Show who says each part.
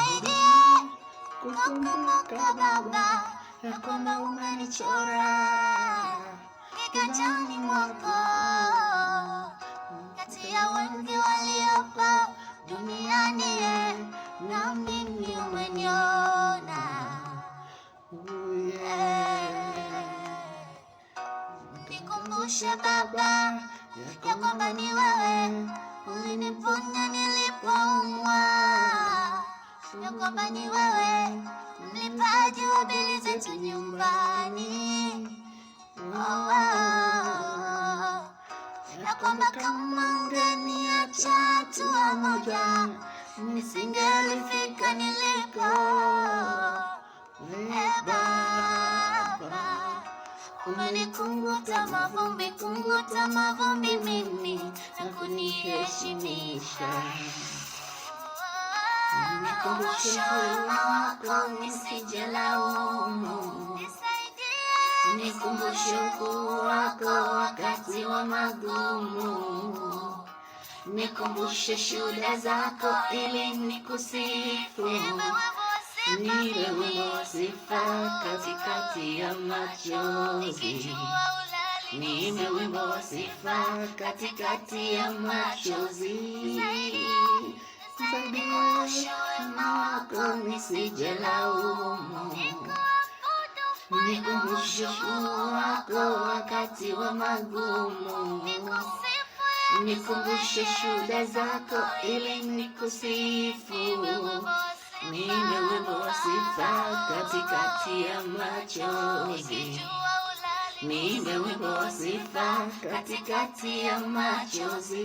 Speaker 1: nisaidie kukumbuka Baba, ya kwamba umenichora kiganjani mwako, kati ya wengi waliopo duniani, na mimi umeniona. Nikumbushe Baba, ya kwamba ni wewe uliniponya nilipoumwa, ya kwamba ni wewe mlipaji wa bili zetu nyumbani. Ya kwamba kama ungeniacha hatua moja, nisingelifika niliko. Baba, umenikunguta mavumbi mimi na kuniheshimisha. Nikumbushe wema wako nisijelaumu, nikumbushe ukuu wako wakati wa magumu, nikumbushe shuhuda zako ili nikusifu. Niwe wimbo wa sifa katikati ya machozi, niwe wimbo wa sifa katikati ya machozi. Nikumbushe wema wako nisijelaumu, nikumbushe ukuu wako wakati wa magumu, nikumbushe shuhuda zako ili nikusifu. Niwe wimbo wa sifa katikati ya machozi, niwe wimbo wa sifa katikati ya machozi.